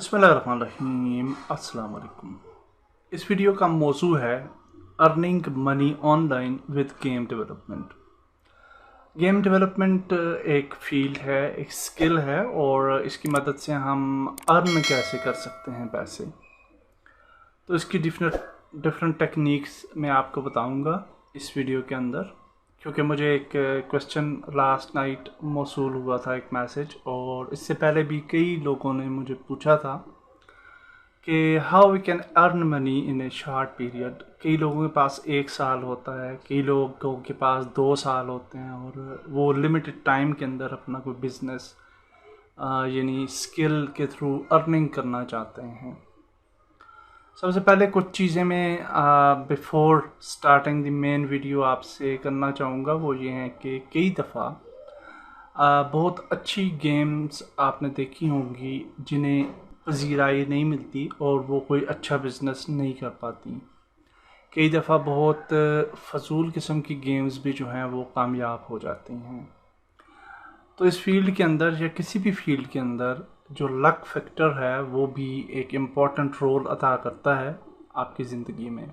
बिस्मिल्लाहिर्रहमानिर्रहीम अस्सलाम वालेकुम। इस वीडियो का मौजू है earning money online with game development. Game development एक फील्ड है, एक स्किल है और इसकी मदद से हम अर्न कैसे कर सकते हैं पैसे। तो इसकी डिफरेंट टेक्निक्स मैं आपको बताऊंगा इस वीडियो के अंदर, क्योंकि मुझे एक क्वेश्चन लास्ट नाइट मौसूल हुआ था, एक मैसेज, और इससे पहले भी कई लोगों ने मुझे पूछा था कि how we can earn money in a short period. कई लोगों के पास 1 साल होता है, कई लोगों के पास 2 साल होते हैं और वो लिमिटेड टाइम के अंदर अपना कोई बिजनेस यानी स्किल के थ्रू अर्निंग करना चाहते हैं। सबसे पहले कुछ चीज़ें मैं before starting the main video आपसे करना चाहूँगा, वो ये हैं कि कई दफ़ा बहुत अच्छी गेम्स आपने देखी होंगी जिन्हें पजीराई नहीं मिलती और वो कोई अच्छा बिजनेस नहीं कर पाती। कई दफ़ा बहुत फजूल किस्म की गेम्स भी जो हैं वो कामयाब हो जाती हैं। तो इस फील्ड के अंदर या किसी भी फील्ड के अंदर जो लक फैक्टर है वो भी एक इम्पॉर्टेंट रोल अदा करता है आपकी ज़िंदगी में।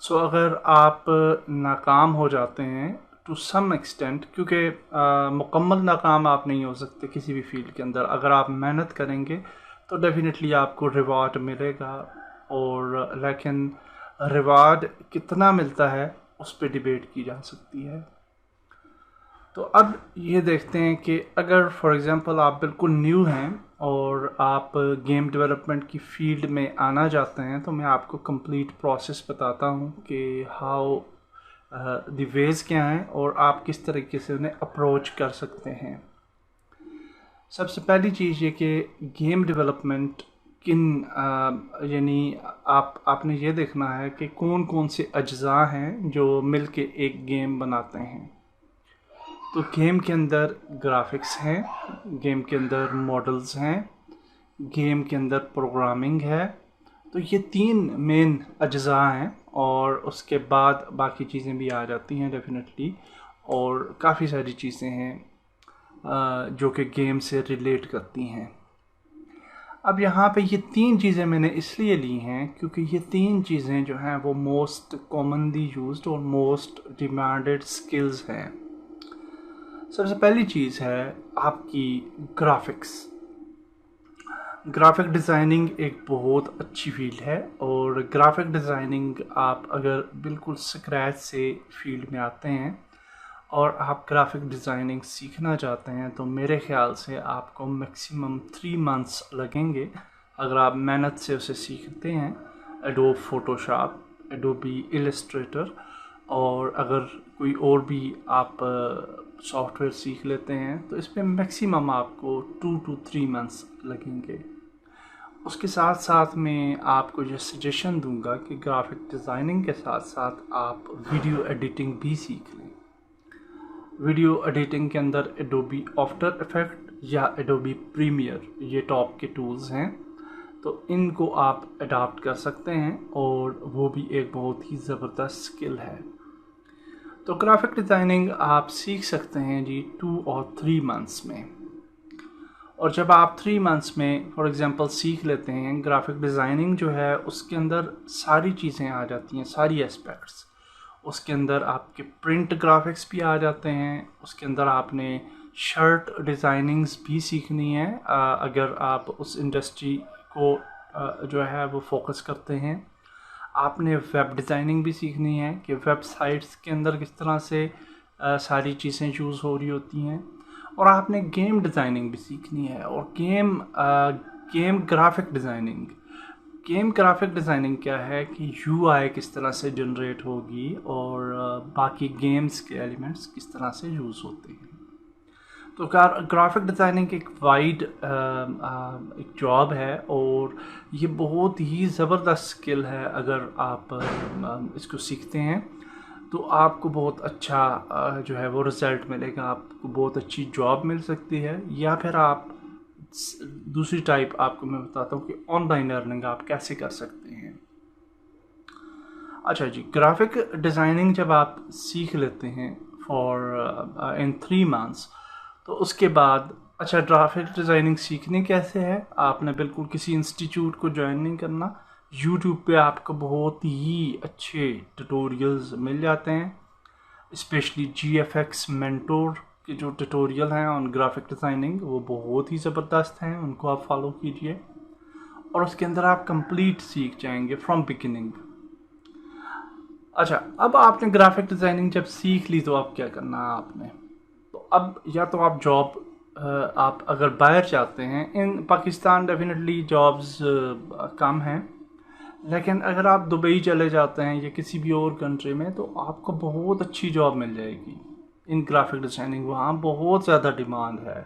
सो अगर आप नाकाम हो जाते हैं टू सम एक्सटेंट, क्योंकि मुकम्मल नाकाम आप नहीं हो सकते किसी भी फील्ड के अंदर, अगर आप मेहनत करेंगे तो डेफिनेटली आपको रिवार्ड मिलेगा, और लेकिन रिवार्ड कितना मिलता है उस पर डिबेट की जा सकती है। तो अब ये देखते हैं कि अगर फॉर एग्ज़ाम्पल आप बिल्कुल न्यू हैं और आप गेम डेवलपमेंट की फील्ड में आना चाहते हैं, तो मैं आपको कंप्लीट प्रोसेस बताता हूँ कि हाउ द वेज़ क्या हैं और आप किस तरीके से उन्हें अप्रोच कर सकते हैं। सबसे पहली चीज़ ये कि गेम डेवलपमेंट किन यानी आपने ये देखना है कि कौन कौन से अज्जा हैं जो मिलके एक गेम बनाते हैं। तो गेम के अंदर ग्राफिक्स हैं, गेम के अंदर मॉडल्स हैं, गेम के अंदर प्रोग्रामिंग है। तो ये 3 मेन अज्जा हैं और उसके बाद बाकी चीज़ें भी आ जाती हैं डेफिनेटली, और काफ़ी सारी चीज़ें हैं जो कि गेम से रिलेट करती हैं। अब यहाँ पे ये 3 चीज़ें मैंने इसलिए ली हैं क्योंकि ये 3 चीज़ें जो हैं वो मोस्ट कॉमनली यूज्ड और मोस्ट डिमांडेड स्किल्स हैं। सबसे पहली चीज़ है आपकी ग्राफिक्स। ग्राफिक डिज़ाइनिंग एक बहुत अच्छी फील्ड है, और ग्राफिक डिज़ाइनिंग आप अगर बिल्कुल स्क्रैच से फील्ड में आते हैं और आप ग्राफिक डिज़ाइनिंग सीखना चाहते हैं, तो मेरे ख़्याल से आपको मैक्सिमम 3 मंथ्स लगेंगे अगर आप मेहनत से उसे सीखते हैं। एडोब फोटोशॉप, एडोबी इलस्ट्रेटर, और अगर कोई और भी आप सॉफ्टवेयर सीख लेते हैं तो इस पर मैक्सिमम आपको 2 to 3 मंथ्स लगेंगे। उसके साथ साथ मैं आपको ये सजेशन दूंगा कि ग्राफिक डिज़ाइनिंग के साथ साथ आप वीडियो एडिटिंग भी सीख लें। वीडियो एडिटिंग के अंदर एडोबी आफ्टर इफेक्ट या एडोबी प्रीमियर ये टॉप के टूल्स हैं, तो इनको आप अडॉप्ट कर सकते हैं और वो भी एक बहुत ही ज़बरदस्त स्किल है। तो ग्राफिक डिज़ाइनिंग आप सीख सकते हैं जी 2 और 3 मंथ्स में, और जब आप 3 मंथ्स में फॉर एग्ज़ाम्पल सीख लेते हैं, ग्राफिक डिज़ाइनिंग जो है उसके अंदर सारी चीज़ें आ जाती हैं, सारी एस्पेक्ट्स। उसके अंदर आपके प्रिंट ग्राफिक्स भी आ जाते हैं, उसके अंदर आपने शर्ट डिज़ाइनिंग्स भी सीखनी है अगर आप उस इंडस्ट्री को जो है वो फोकस करते हैं। आपने वेब डिज़ाइनिंग भी सीखनी है कि वेबसाइट्स के अंदर किस तरह से सारी चीज़ें यूज़ हो रही होती हैं, और आपने गेम डिज़ाइनिंग भी सीखनी है। और गेम ग्राफिक डिज़ाइनिंग क्या है कि यूआई किस तरह से जनरेट होगी और बाकी गेम्स के एलिमेंट्स किस तरह से यूज़ होते हैं। तो ग्राफिक डिज़ाइनिंग एक वाइड एक जॉब है और ये बहुत ही ज़बरदस्त स्किल है। अगर आप इसको सीखते हैं तो आपको बहुत अच्छा जो है वो रिज़ल्ट मिलेगा, आपको बहुत अच्छी जॉब मिल सकती है। या फिर आप दूसरी टाइप आपको मैं बताता हूँ कि ऑनलाइन अर्निंग आप कैसे कर सकते हैं। अच्छा जी, ग्राफिक डिज़ाइनिंग जब आप सीख लेते हैं फॉर इन 3 मंथ्स, तो उसके बाद अच्छा, ग्राफिक डिज़ाइनिंग सीखनी कैसे है? आपने बिल्कुल किसी इंस्टीट्यूट को ज्वाइन नहीं करना। यूट्यूब पे आपको बहुत ही अच्छे ट्यूटोरियल्स मिल जाते हैं, स्पेशली GFX मेंटोर के जो ट्यूटोरियल हैं ऑन ग्राफिक डिज़ाइनिंग वो बहुत ही ज़बरदस्त हैं, उनको आप फॉलो कीजिए और उसके अंदर आप कंप्लीट सीख जाएंगे फ्रॉम बिगिनिंग। अच्छा, अब आपने ग्राफिक डिज़ाइनिंग जब सीख ली तो अब क्या करना है आपने? तो अब या तो आप जॉब, आप अगर बाहर जाते हैं, इन पाकिस्तान डेफिनेटली जॉब्स कम हैं, लेकिन अगर आप दुबई चले जाते हैं या किसी भी और कंट्री में तो आपको बहुत अच्छी जॉब मिल जाएगी इन ग्राफिक डिज़ाइनिंग, वहाँ बहुत ज़्यादा डिमांड है।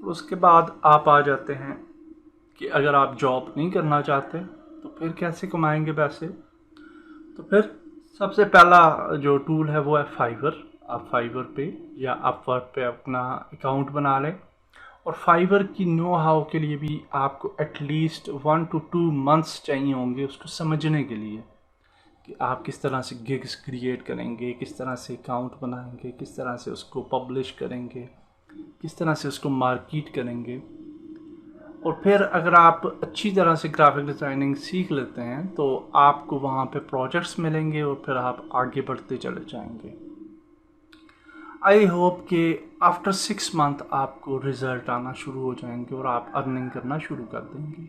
उसके बाद आप आ जाते हैं कि अगर आप जॉब नहीं करना चाहते तो फिर कैसे कमाएंगे पैसे? तो फिर सबसे पहला जो टूल है वो है फाइवर। आप फाइवर पे या अपवर्क पे अपना अकाउंट बना लें, और फाइवर की नो हाउ के लिए भी आपको एटलीस्ट 1 to 2 मंथ्स चाहिए होंगे उसको समझने के लिए कि आप किस तरह से गिग्स क्रिएट करेंगे, किस तरह से अकाउंट बनाएंगे, किस तरह से उसको पब्लिश करेंगे, किस तरह से उसको मार्केट करेंगे। और फिर अगर आप अच्छी तरह से ग्राफिक डिज़ाइनिंग सीख लेते हैं तो आपको वहाँ पे प्रोजेक्ट्स मिलेंगे और फिर आप आगे बढ़ते चले जाएंगे। आई होप कि आफ्टर 6 मंथ आपको रिज़ल्ट आना शुरू हो जाएंगे और आप अर्निंग करना शुरू कर देंगे।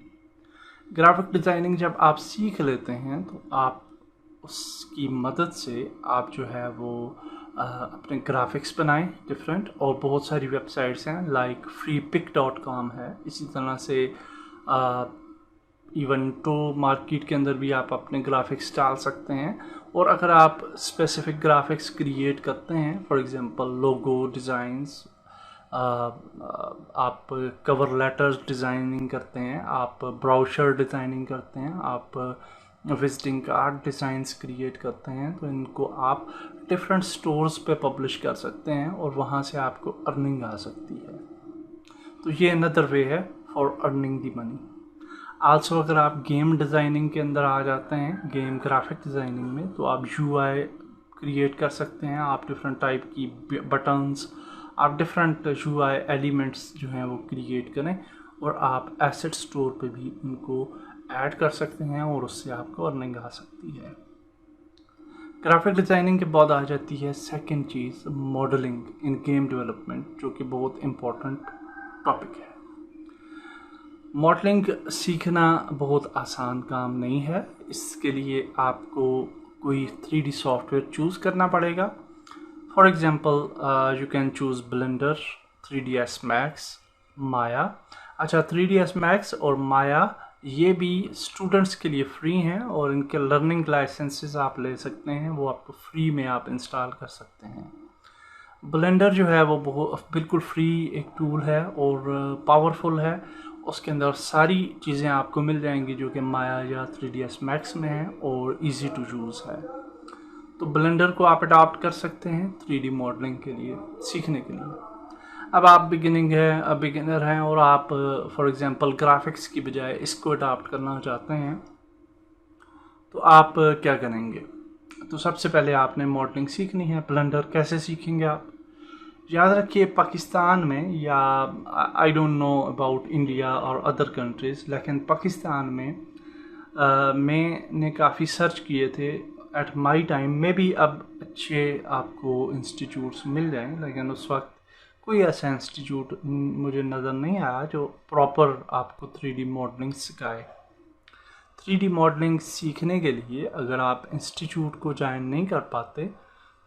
ग्राफिक डिज़ाइनिंग जब आप सीख लेते हैं तो आप उसकी मदद से आप जो है वो अपने ग्राफिक्स बनाएं डिफरेंट, और बहुत सारी वेबसाइट्स हैं लाइक freepik.com है, इसी तरह से इवन तो मार्केट के अंदर भी आप अपने ग्राफिक्स डाल सकते हैं। और अगर आप स्पेसिफिक ग्राफिक्स क्रिएट करते हैं, फॉर एग्जांपल लोगो डिज़ाइंस, आप कवर लेटर्स डिज़ाइनिंग करते हैं, आप ब्राउशर डिज़ाइनिंग करते हैं, आप विजिटिंग कार्ड डिज़ाइंस क्रिएट करते हैं, तो इनको आप डिफरेंट स्टोर्स पे पब्लिश कर सकते हैं और वहाँ से आपको अर्निंग आ सकती है। तो ये अनदर वे है for earning the money. Also अगर आप गेम डिज़ाइनिंग के अंदर आ जाते हैं, गेम ग्राफिक डिज़ाइनिंग में, तो आप UI क्रिएट कर सकते हैं। आप डिफरेंट टाइप की बटन्स, आप डिफरेंट UI एलिमेंट्स जो हैं वो क्रिएट करें और आप एसेट स्टोर पे भी उनको ऐड कर सकते हैं और उससे आपको अर्निंग आ सकती है। ग्राफिक डिज़ाइनिंग के बाद आ जाती है सेकंड चीज़, मॉडलिंग इन गेम डेवलपमेंट, जो कि बहुत इम्पोर्टेंट टॉपिक है। मॉडलिंग सीखना बहुत आसान काम नहीं है, इसके लिए आपको कोई 3D सॉफ्टवेयर चूज़ करना पड़ेगा। For example you can choose blender, 3ds Max, माया। अच्छा, 3ds Max और माया ये भी स्टूडेंट्स के लिए फ्री हैं और इनके लर्निंग लाइसेंसेस आप ले सकते हैं, वो आपको फ्री में आप इंस्टॉल कर सकते हैं। ब्लेंडर जो है वो बिल्कुल फ्री एक टूल है और पावरफुल है, उसके अंदर सारी चीज़ें आपको मिल जाएंगी जो कि माया या 3ds Max में है और इजी टू यूज़ है। तो ब्लेंडर को आप अडॉप्ट कर सकते हैं 3D मॉडलिंग के लिए, सीखने के लिए। अब आप बिगिनर हैं और आप फॉर एग्जांपल ग्राफिक्स की बजाय इसको अडॉप्ट करना चाहते हैं, तो आप क्या करेंगे? तो सबसे पहले आपने मॉडलिंग सीखनी है। ब्लेंडर कैसे सीखेंगे आप? याद रखिए, पाकिस्तान में, या I don't know about India और अदर कंट्रीज़, लेकिन पाकिस्तान में मैंने काफ़ी सर्च किए थे एट माई टाइम में भी। अब अच्छे आपको इंस्टीट्यूट्स मिल जाएं, लेकिन उस वक्त कोई ऐसा इंस्टीट्यूट मुझे नज़र नहीं आया जो प्रॉपर आपको 3D मॉडलिंग सिखाए। 3D मॉडलिंग सीखने के लिए अगर आप इंस्टीट्यूट को ज्वाइन नहीं कर पाते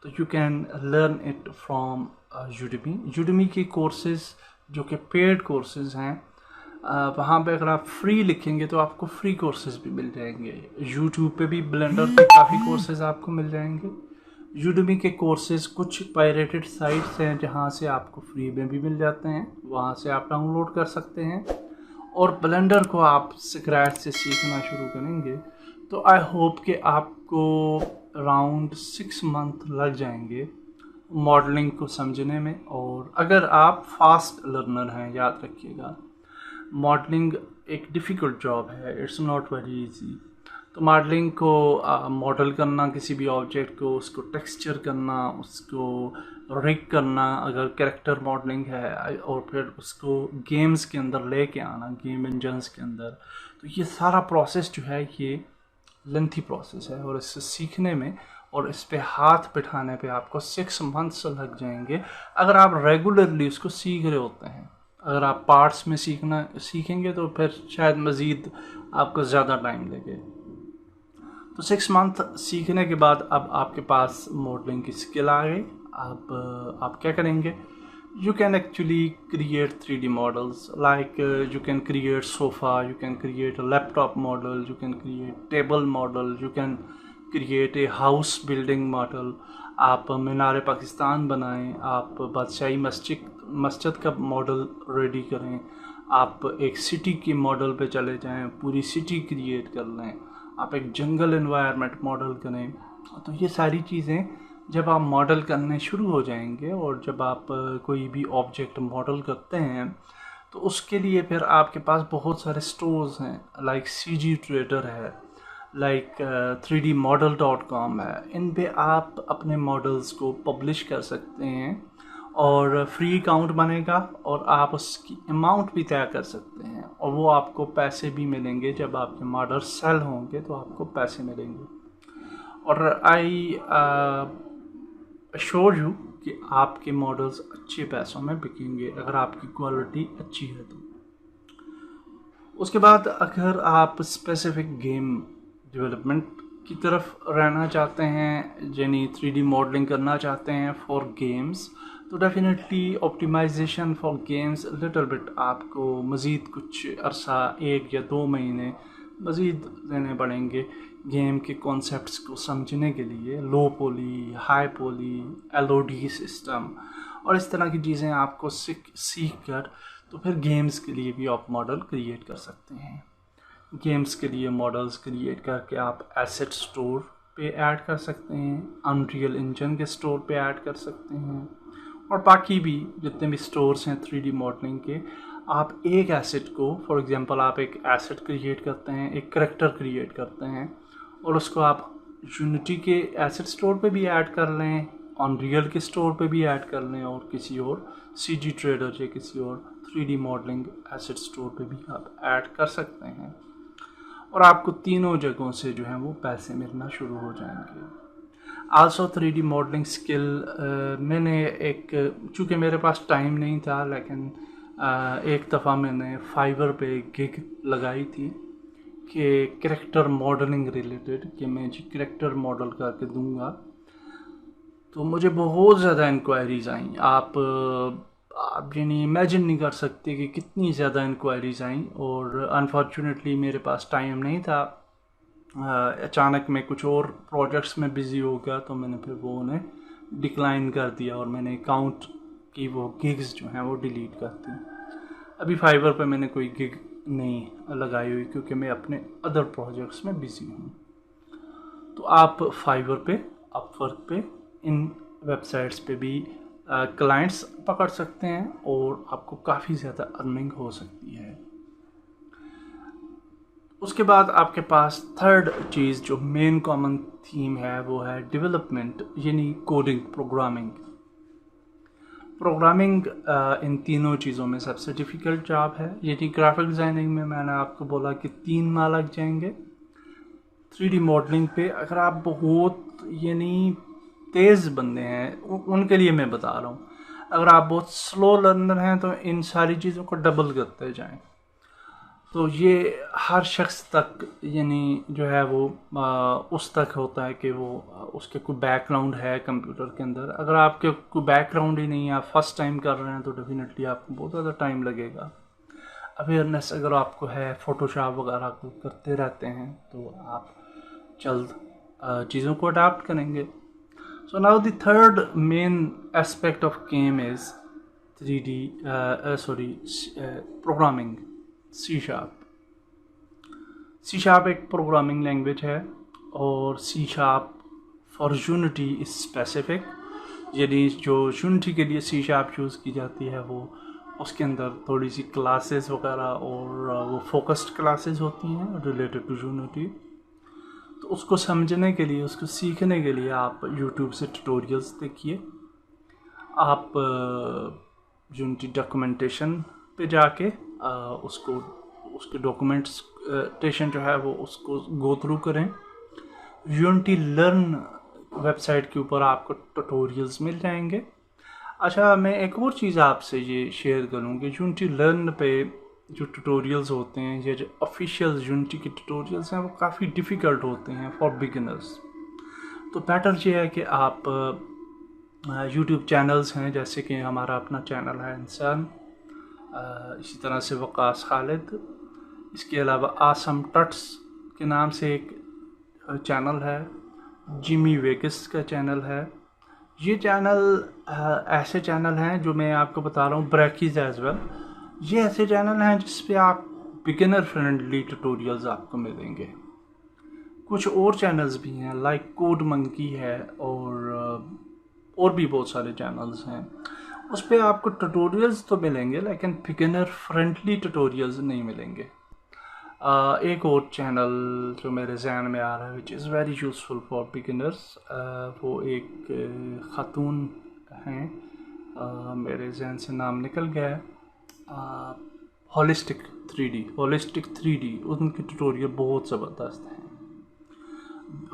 तो you can learn it from Udemy के कोर्सेज जो कि पेड कोर्सेज हैं, वहाँ पे अगर आप फ्री लिखेंगे तो आपको फ्री कोर्सेज भी मिल जाएंगे। यूट्यूब पे भी ब्लेंडर के काफ़ी कोर्सेज आपको मिल जाएंगे। यूडेमी के कोर्सेज कुछ पायरेटेड साइट्स हैं जहाँ से आपको फ्री में भी मिल जाते हैं, वहाँ से आप डाउनलोड कर सकते हैं। और ब्लेंडर को आप स्क्रैच से सीखना शुरू करेंगे तो आई होप कि आपको अराउंड 6 मंथ लग जाएंगे मॉडलिंग को समझने में। और अगर आप फास्ट लर्नर हैं, याद रखिएगा मॉडलिंग एक डिफ़िकल्ट जॉब है, इट्स नॉट वेरी इजी। तो मॉडलिंग को मॉडल करना किसी भी ऑब्जेक्ट को, उसको टेक्सचर करना, उसको रिग करना अगर कैरेक्टर मॉडलिंग है, और फिर उसको गेम्स के अंदर लेके आना, गेम इंजन्स के अंदर, तो ये सारा प्रोसेस जो है ये लेंथी प्रोसेस है। और इससे सीखने में और इस पे हाथ बिठाने पे आपको 6 मंथ्स लग जाएंगे अगर आप रेगुलरली उसको सीख रहे होते हैं। अगर आप पार्ट्स में सीखेंगे तो फिर शायद मज़ीद आपको ज़्यादा टाइम लगे। तो 6 मंथ सीखने के बाद अब आपके पास मॉडलिंग की स्किल आ गई। अब आप क्या करेंगे, you can actually create 3D models, like you can create sofa, you can create a laptop model, you can create table model, you can create a house building model। आप मीनार पाकिस्तान बनाएं, आप बादशाही मस्जिद का मॉडल रेडी करें, आप एक city की model पे चले जाएं, पूरी सिटी क्रिएट कर लें, आप एक जंगल एनवायरनमेंट मॉडल करें। तो ये सारी चीज़ें जब आप मॉडल करने शुरू हो जाएंगे और जब आप कोई भी ऑब्जेक्ट मॉडल करते हैं तो उसके लिए फिर आपके पास बहुत सारे स्टोर्स हैं, लाइक CG ट्रेडर है, लाइक 3dmodel.com है। इन पे आप अपने मॉडल्स को पब्लिश कर सकते हैं और फ्री अकाउंट बनेगा और आप उसकी अमाउंट भी तय कर सकते हैं और वो आपको पैसे भी मिलेंगे। जब आपके मॉडल सेल होंगे तो आपको पैसे मिलेंगे। और आई अश्योर यू कि आपके मॉडल्स अच्छे पैसों में बिकेंगे अगर आपकी क्वालिटी अच्छी है तो। उसके बाद अगर आप स्पेसिफिक गेम डेवलपमेंट की तरफ रहना चाहते हैं, यानी 3D मॉडलिंग करना चाहते हैं फॉर गेम्स, तो definitely optimisation for games little bit आपको मज़ीद कुछ अरसा 1 या 2 महीने मज़ीद देने पड़ेंगे गेम के कॉन्सेप्ट्स को समझने के लिए। लो पोली, हाई पोली, LOD सिस्टम और इस तरह की चीज़ें आपको सीख कर तो फिर गेम्स के लिए भी आप मॉडल क्रिएट कर सकते हैं। गेम्स के लिए मॉडल्स क्रिएट करके आप एसेट स्टोर पे ऐड कर सकते हैं, अनरियल इंजन के स्टोर पे ऐड कर सकते हैं और बाकी भी जितने भी स्टोर्स हैं 3D मॉडलिंग के। आप एक एसेट को, फॉर एग्जांपल आप एक एसेट क्रिएट करते हैं, एक करैक्टर क्रिएट करते हैं और उसको आप यूनिटी के एसेट स्टोर पे भी ऐड कर लें, अनरियल के स्टोर पे भी ऐड कर लें और किसी और CG ट्रेडर या किसी और 3D मॉडलिंग एसेट स्टोर पे भी आप ऐड कर सकते हैं और आपको तीनों जगहों से जो है वो पैसे मिलना शुरू हो जाएंगे। आल्सो 3D मॉडलिंग स्किल मैंने चूँकि मेरे पास टाइम नहीं था, लेकिन एक दफ़ा मैंने फाइवर पे गिग लगाई थी कि कैरेक्टर मॉडलिंग रिलेटेड, कि मैं जी कैरेक्टर मॉडल करके दूंगा। तो मुझे बहुत ज़्यादा इंक्वायरीज़ आई। आप यानी इमेजिन नहीं कर सकते कि कितनी ज़्यादा इंक्वायरीज़ आई। और अनफॉर्चुनेटली मेरे पास टाइम नहीं था, अचानक मैं कुछ और प्रोजेक्ट्स में बिज़ी हो गया, तो मैंने फिर वो उन्हें डिक्लाइन कर दिया और मैंने अकाउंट की वो गिग्स जो हैं वो डिलीट कर दी। अभी फाइवर पे मैंने कोई गिग नहीं लगाई हुई क्योंकि मैं अपने अदर प्रोजेक्ट्स में बिज़ी हूँ। तो आप फाइवर पे, अपवर्क पे, इन वेबसाइट्स पे भी क्लाइंट्स पकड़ सकते हैं और आपको काफ़ी ज़्यादा अर्निंग हो सकती है। उसके बाद आपके पास थर्ड चीज़ जो मेन कॉमन थीम है वो है डेवलपमेंट, यानी कोडिंग, प्रोग्रामिंग इन तीनों चीज़ों में सबसे डिफ़िकल्ट जॉब है। यानी ग्राफिक डिज़ाइनिंग में मैंने आपको बोला कि 3 माह लग जाएंगे। 3D मॉडलिंग पे अगर आप बहुत यानी तेज़ बंदे हैं उनके लिए मैं बता रहा हूँ, अगर आप बहुत स्लो लर्नर हैं तो इन सारी चीज़ों को डबल करते जाएं। तो ये हर शख्स तक यानी जो है वो उस तक होता है कि वो उसके कोई बैकग्राउंड है कंप्यूटर के अंदर। अगर आपके कोई बैकग्राउंड ही नहीं है, आप फर्स्ट टाइम कर रहे हैं, तो डेफिनेटली आपको बहुत ज़्यादा टाइम लगेगा। अवेयरनेस अगर आपको है, फ़ोटोशॉप वगैरह को करते रहते हैं, तो आप जल्द चीज़ों को अडाप्ट करेंगे। So now the third main aspect of game is programming. C#। C# एक प्रोग्रामिंग लैंग्वेज है और C# for unity is specific, यानी जो यूनिटी के लिए C# यूज़ की जाती है वो उसके अंदर थोड़ी सी क्लासेस वगैरह और वो फोकस्ड क्लासेस होती हैं रिलेटेड टू यूनिटी। उसको समझने के लिए, उसको सीखने के लिए आप यूट्यूब से ट्यूटोरियल्स देखिए। आप यूनिटी डॉक्यूमेंटेशन पे जाके उसके डॉक्यूमेंटेशन जो है वो उसको गो थ्रू करें। यूनिटी लर्न वेबसाइट के ऊपर आपको ट्यूटोरियल्स मिल जाएंगे। अच्छा, मैं एक और चीज़ आपसे ये शेयर करूँगी, यूनिटी लर्न पे जो ट्यूटोरियल्स होते हैं, ये जो ऑफिशियल यूनिटी के ट्यूटोरियल्स हैं वो काफ़ी डिफ़िकल्ट होते हैं फॉर बिगिनर्स। तो बेटर ये है कि आप यूट्यूब चैनल्स हैं, जैसे कि हमारा अपना चैनल है इंसान, इसी तरह से वकास खालिद, इसके अलावा आसम टट्स के नाम से एक चैनल है, जिमी वेगस का चैनल है। ये चैनल ऐसे चैनल हैं जो मैं आपको बता रहा हूँ, ब्रैकीज एज वेल। ये ऐसे चैनल हैं जिस पे आप बिगिनर फ्रेंडली ट्यूटोरियल्स आपको मिलेंगे। कुछ और चैनल्स भी हैं लाइक कोड मंकी है, और भी बहुत सारे चैनल्स हैं, उस पर आपको ट्यूटोरियल्स तो मिलेंगे लेकिन बिगिनर फ्रेंडली ट्यूटोरियल्स नहीं मिलेंगे। एक और चैनल जो मेरे जहन में आ रहा है which is very useful for beginners, वो एक ख़ातून हैं, मेरे जहन से नाम निकल गया है, होलिस्टिक 3D, उनके ट्यूटोरियल बहुत ज़बरदस्त हैं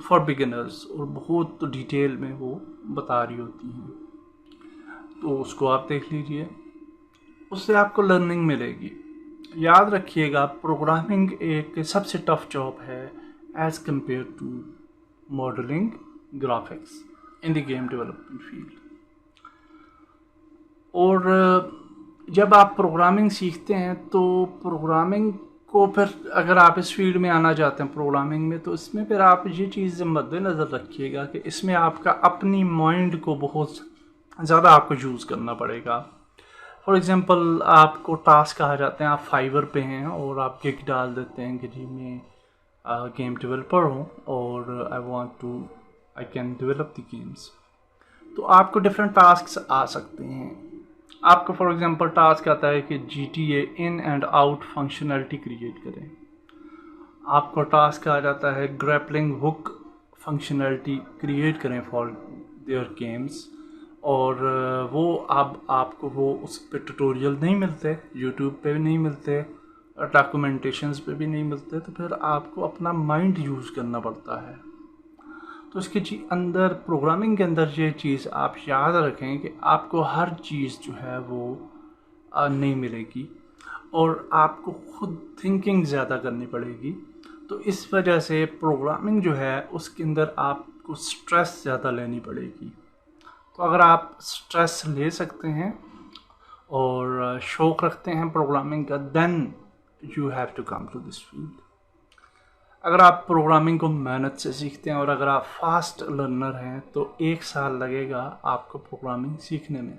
फॉर बिगिनर्स और बहुत डिटेल में वो बता रही होती हैं, तो उसको आप देख लीजिए, उससे आपको लर्निंग मिलेगी। याद रखिएगा, प्रोग्रामिंग एक सबसे टफ जॉब है as compare to modelling graphics in the game development field. और जब आप प्रोग्रामिंग सीखते हैं तो प्रोग्रामिंग को फिर अगर आप इस फील्ड में आना चाहते हैं प्रोग्रामिंग में, तो इसमें फिर आप ये चीज़ मद्देनज़र रखिएगा कि इसमें आपका अपनी माइंड को बहुत ज़्यादा आपको यूज़ करना पड़ेगा। फॉर एग्ज़ाम्पल, आपको टास्क कहा जाते हैं, आप फाइवर पे हैं और आप गिग डाल देते हैं कि जी मैं गेम डेवलपर हूँ और I can develop the games. तो आपको डिफरेंट टास्क आ सकते हैं। आपको फॉर एग्ज़ाम्पल टास्क आता है कि GTA in and out functionality create करें। आपको टास्क आ जाता है ग्रैपलिंग हुक फंक्शनैलिटी क्रिएट करें फॉर देयर गेम्स, और वो आपको वो उस पर ट्यूटोरियल नहीं मिलते, यूट्यूब पे भी नहीं मिलते, डॉक्यूमेंटेशंस पे भी नहीं मिलते, तो फिर आपको अपना माइंड यूज़ करना पड़ता है। तो इसके अंदर, प्रोग्रामिंग के अंदर ये चीज़ आप याद रखें कि आपको हर चीज़ जो है वो नहीं मिलेगी और आपको खुद थिंकिंग ज़्यादा करनी पड़ेगी। तो इस वजह से प्रोग्रामिंग जो है उसके अंदर आपको स्ट्रेस ज़्यादा लेनी पड़ेगी। तो अगर आप स्ट्रेस ले सकते हैं और शौक़ रखते हैं प्रोग्रामिंग का, then you have to come to this field. अगर आप प्रोग्रामिंग को मेहनत से सीखते हैं और अगर आप फास्ट लर्नर हैं तो 1 साल लगेगा आपको प्रोग्रामिंग सीखने में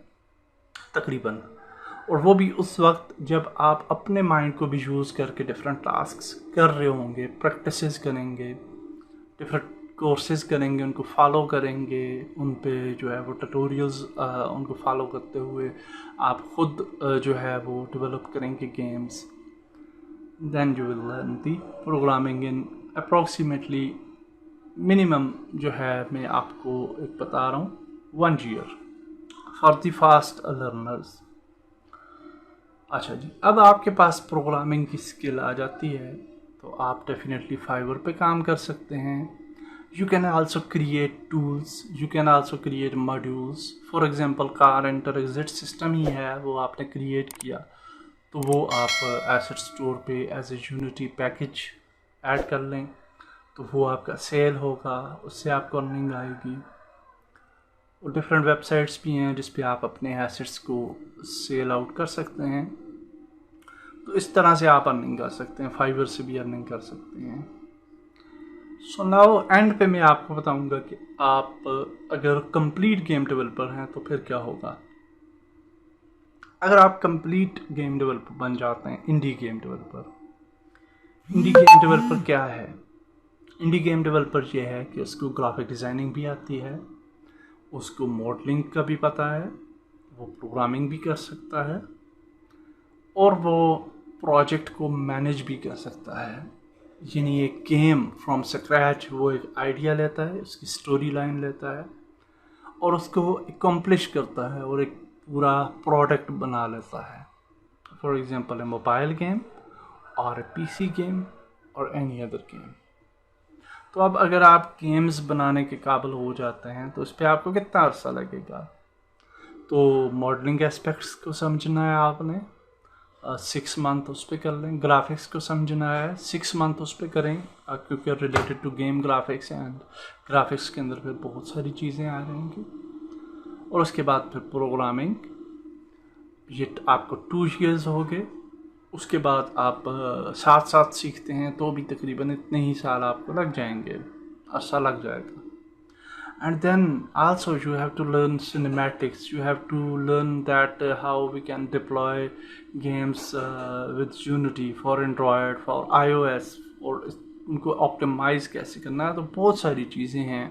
तकरीबन, और वो भी उस वक्त जब आप अपने माइंड को भी यूज़ करके डिफरेंट टास्क्स कर रहे होंगे, प्रैक्टिसेस करेंगे, डिफरेंट कोर्सेज करेंगे, उनको फॉलो करेंगे, उन पे जो है वो ट्यूटोरियल्स उनको फॉलो करते हुए आप खुद जो है वो डेवलप करेंगे games. Then you will learn the programming in approximately minimum जो है मैं आपको एक बता रहा हूँ 1 year for the fast learners. अच्छा जी, अब आपके पास प्रोग्रामिंग की स्किल आ जाती है तो आप डेफिनेटली फाइवर पे काम कर सकते हैं। You can also create tools, you can also create modules. For example, car enter exit system ही है, वो आपने क्रिएट किया तो वो आप एसेट स्टोर पे as a Unity package add कर लें तो वो आपका सेल होगा, उससे आपको अर्निंग आएगी। और डिफरेंट वेबसाइट्स भी हैं जिस पे आप अपने एसेट्स को सेल आउट कर सकते हैं। तो इस तरह से आप अर्निंग कर सकते हैं, फाइवर से भी अर्निंग कर सकते हैं। सो नाउ एंड पे मैं आपको बताऊंगा कि आप अगर कंप्लीट गेम डेवलपर हैं तो फिर क्या होगा। अगर आप कंप्लीट गेम डेवलपर बन जाते हैं, इंडी गेम डेवलपर क्या है? इंडी गेम डेवलपर ये है कि उसको ग्राफिक डिज़ाइनिंग भी आती है, उसको मॉडलिंग का भी पता है, वो प्रोग्रामिंग भी कर सकता है और वो प्रोजेक्ट को मैनेज भी कर सकता है। यानी एक गेम फ्रॉम स्क्रैच, वो एक आइडिया लेता है, उसकी स्टोरी लाइन लेता है और उसको एकम्प्लिश करता है और एक पूरा प्रोडक्ट बना लेता है। For example, A mobile game और ए पीसी गेम और एनी अदर गेम। तो अब अगर आप गेम्स बनाने के काबिल हो जाते हैं तो उस पर आपको कितना अर्सा लगेगा? तो मॉडलिंग एस्पेक्ट्स को समझना है आपने, 6 मंथ उस पर कर लें। ग्राफिक्स को समझना है, 6 मंथ उस पर करें, क्योंकि related to game graphics and graphics के अंदर फिर बहुत सारी चीज़ें आ रहेंगी। और उसके बाद फिर प्रोग्रामिंग, ये आपको 2 years हो गए। उसके बाद आप साथ साथ सीखते हैं तो भी तकरीबन इतने ही साल आपको लग जाएंगे, अर्सा लग जाएगा। And then also you have to learn cinematics, you have to learn that how we can deploy games with Unity for Android, for iOS, और उनको ऑप्टिमाइज कैसे करना है। तो बहुत सारी चीज़ें हैं,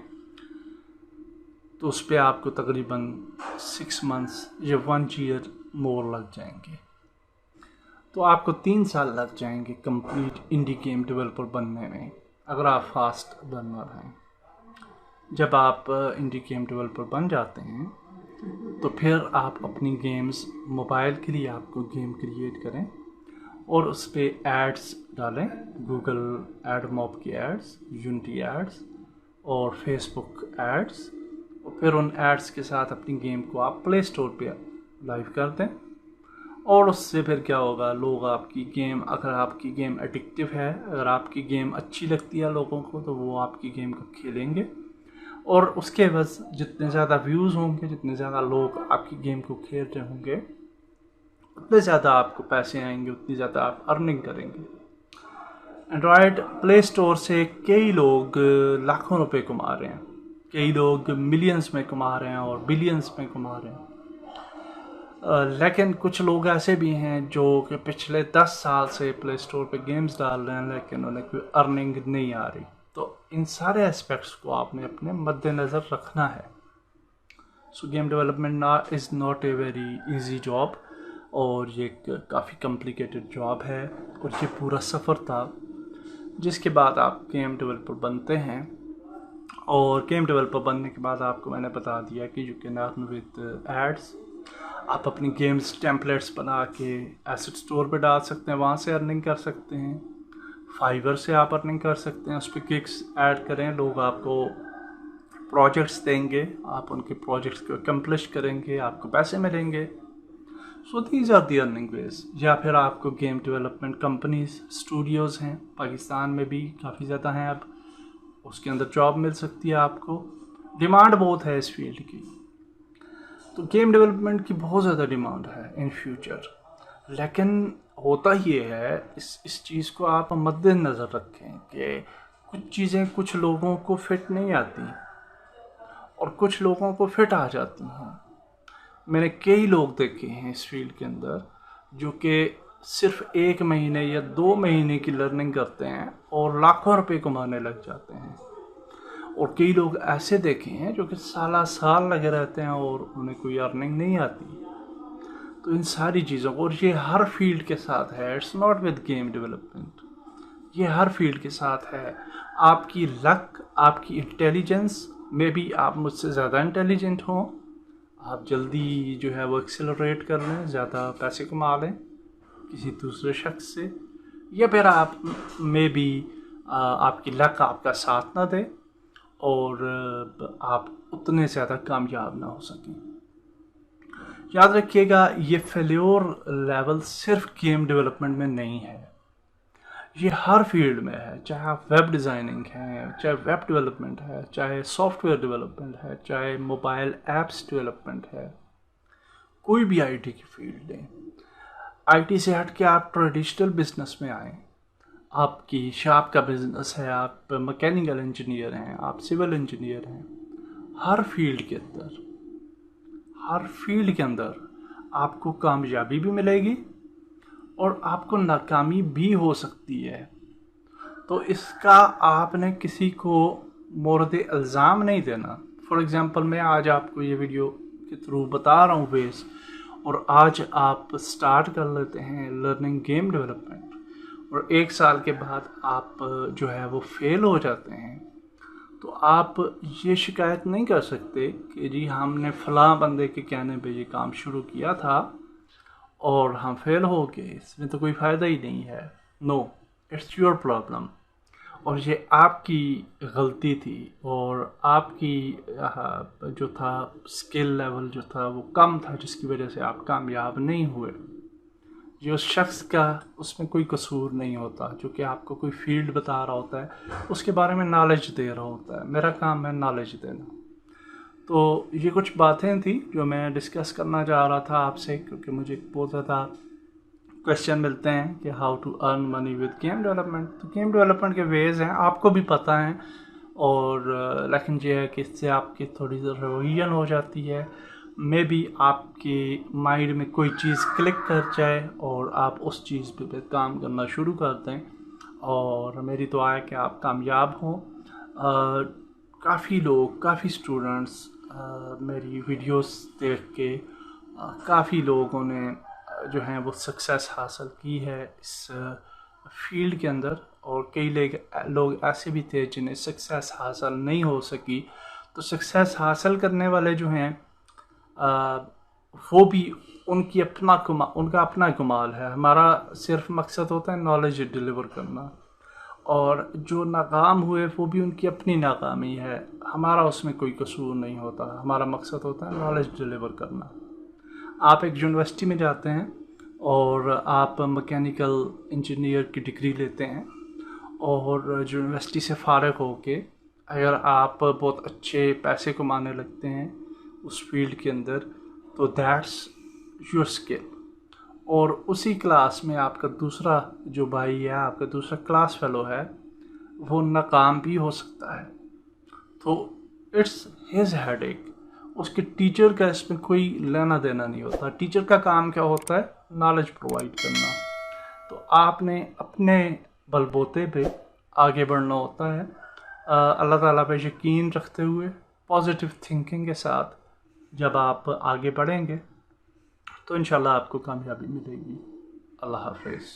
तो उस पर आपको तकरीबन 6 months या 1 year मोर लग जाएंगे। तो आपको 3 साल लग जाएंगे कंप्लीट इंडी गेम डेवलपर बनने में, अगर आप फास्ट लर्नर हैं। जब आप इंडी गेम डेवलपर बन जाते हैं तो फिर आप अपनी गेम्स, मोबाइल के लिए आपको गेम क्रिएट करें और उस पर एड्स डालें, गूगल एड मॉब की एड्स, यूनिटी एड्स और फेसबुक एड्स, और फिर उन एड्स के साथ अपनी गेम को आप प्ले स्टोर पे लाइव कर दें। और उससे फिर क्या होगा, लोग आपकी गेम, अगर आपकी गेम एडिक्टिव है, अगर आपकी गेम अच्छी लगती है लोगों को, तो वो आपकी गेम को खेलेंगे और उसके बस जितने ज़्यादा व्यूज़ होंगे, जितने ज़्यादा लोग आपकी गेम को खेल रहे होंगे, उतने ज़्यादा आपको पैसे आएंगे, उतनी ज़्यादा आप अर्निंग करेंगे। एंड्रॉयड प्ले स्टोर से कई लोग लाखों रुपए कमा रहे हैं, कई लोग मिलियंस में कमा रहे हैं और बिलियंस में कमा रहे हैं। लेकिन कुछ लोग ऐसे भी हैं जो कि पिछले 10 साल से प्ले स्टोर पे गेम्स डाल रहे हैं लेकिन उन्हें कोई अर्निंग नहीं आ रही। तो इन सारे एस्पेक्ट्स को आपने अपने मद्देनज़र रखना है। सो game development is not a very easy job, और ये काफ़ी कॉम्प्लिकेटेड जॉब है, और ये पूरा सफ़र था जिसके बाद आप गेम डेवलपर बनते हैं। और गेम डेवलपर बनने के बाद आपको मैंने बता दिया कि you can earn with ads. आप अपनी गेम्स टेम्पलेट्स बना के एसेट स्टोर पे डाल सकते हैं, वहाँ से अर्निंग कर सकते हैं। फाइवर से आप अर्निंग कर सकते हैं, उस पर किक्स ऐड करें, लोग आपको प्रोजेक्ट्स देंगे, आप उनके प्रोजेक्ट्स को अकम्प्लिश करेंगे, आपको पैसे मिलेंगे। So these are the earning ways. या फिर आपको गेम डेवलपमेंट कंपनीज, स्टूडियोज़ हैं, पाकिस्तान में भी काफ़ी ज़्यादा हैं अब, उसके अंदर जॉब मिल सकती है आपको। डिमांड बहुत है इस फील्ड की, तो गेम डेवलपमेंट की बहुत ज़्यादा डिमांड है इन फ्यूचर। लेकिन होता ये है, इस चीज़ को आप मद्देनज़र रखें कि कुछ चीज़ें कुछ लोगों को फिट नहीं आती और कुछ लोगों को फिट आ जाती हैं। मैंने कई लोग देखे हैं इस फील्ड के अंदर जो कि सिर्फ 1 महीने या 2 महीने की लर्निंग करते हैं और लाखों रुपए कमाने लग जाते हैं। और कई लोग ऐसे देखे हैं जो कि साल लगे रहते हैं और उन्हें कोई अर्निंग नहीं आती। तो इन सारी चीज़ों को, और ये हर फील्ड के साथ है, it's not with game development, ये हर फील्ड के साथ है। आपकी लक, आपकी इंटेलिजेंस में भी, आप मुझसे ज़्यादा इंटेलिजेंट हों, आप जल्दी जो है वो एक्सेलरेट कर लें, ज़्यादा पैसे कमा लें किसी दूसरे शख्स से, या फिर आप में भी आपकी लक आपका साथ ना दे और आप उतने ज़्यादा कामयाब ना हो सकें। याद रखिएगा, ये फेल्योर लेवल सिर्फ गेम डेवलपमेंट में नहीं है, ये हर फील्ड में है। चाहे आप वेब डिज़ाइनिंग है, चाहे वेब डेवलपमेंट है, चाहे सॉफ्टवेयर डेवलपमेंट है, चाहे मोबाइल ऐप्स डेवलपमेंट है, कोई भी आईटी की फील्ड है। आईटी से हट के आप ट्रेडिशनल बिजनेस में आए, आपकी शॉप का बिजनेस है, आप मैकेनिकल इंजीनियर हैं, आप सिविल इंजीनियर हैं, हर फील्ड के अंदर आपको कामयाबी भी मिलेगी और आपको नाकामी भी हो सकती है। तो इसका आपने किसी को मोरद इल्ज़ाम नहीं देना। फॉर एग्ज़ाम्पल, मैं आज आपको ये वीडियो के थ्रू बता रहा हूँ वेज, और आज आप स्टार्ट कर लेते हैं लर्निंग गेम डेवलपमेंट, और 1 साल के बाद आप जो है वो फेल हो जाते हैं, तो आप ये शिकायत नहीं कर सकते कि जी हमने फ़लाँ बंदे के कहने पे ये काम शुरू किया था और हम फेल हो गए, इसमें तो कोई फ़ायदा ही नहीं है। नो, इट्स योर प्रॉब्लम, और ये आपकी गलती थी, और आपकी जो था स्किल लेवल जो था वो कम था, जिसकी वजह से आप कामयाब नहीं हुए। ये उस शख्स का उसमें कोई कसूर नहीं होता, जो कि आपको कोई फील्ड बता रहा होता है, उसके बारे में नॉलेज दे रहा होता है। मेरा काम है नॉलेज देना। तो ये कुछ बातें थी जो मैं डिस्कस करना चाह रहा था आपसे, क्योंकि मुझे बहुत ज़्यादा क्वेश्चन मिलते हैं कि how to earn money with game development. तो गेम डेवलपमेंट के वेज़ हैं, आपको भी पता हैं, और लेकिन ये है कि इससे आपकी थोड़ी सी रिवीजन हो जाती है। मे बी आपके माइंड में कोई चीज़ क्लिक कर जाए और आप उस चीज़ पे काम करना शुरू कर दें, और मेरी दुआ है कि आप कामयाब हों। काफ़ी लोग, काफ़ी स्टूडेंट्स मेरी वीडियोस देख के काफ़ी लोगों ने जो हैं वो सक्सेस हासिल की है इस फील्ड के अंदर, और कई लोग ऐसे भी थे जिन्हें सक्सेस हासिल नहीं हो सकी। तो सक्सेस हासिल करने वाले जो हैं वो भी उनका अपना कमाल है। हमारा सिर्फ मकसद होता है नॉलेज डिलीवर करना, और जो नाकाम हुए वो भी उनकी अपनी नाकामी है, हमारा उसमें कोई कसूर नहीं होता। हमारा मकसद होता है नॉलेज डिलीवर करना। आप एक यूनिवर्सिटी में जाते हैं और आप मैकेनिकल इंजीनियर की डिग्री लेते हैं, और यूनिवर्सिटी से फ़ारिग होके अगर आप बहुत अच्छे पैसे कमाने लगते हैं उस फील्ड के अंदर, तो दैट्स योर स्किल। और उसी क्लास में आपका दूसरा जो भाई है, आपका दूसरा क्लास फेलो है, वो नाकाम भी हो सकता है। तो इट्स हिज हेडेक, उसके टीचर का इसमें कोई लेना देना नहीं होता। टीचर का काम क्या होता है? नॉलेज प्रोवाइड करना। तो आपने अपने बलबूते पे आगे बढ़ना होता है, अल्लाह ताला पे यकीन रखते हुए, पॉजिटिव थिंकिंग के साथ। जब आप आगे बढ़ेंगे तो इंशाल्लाह आपको कामयाबी मिलेगी। अल्लाह हाफ़िज़।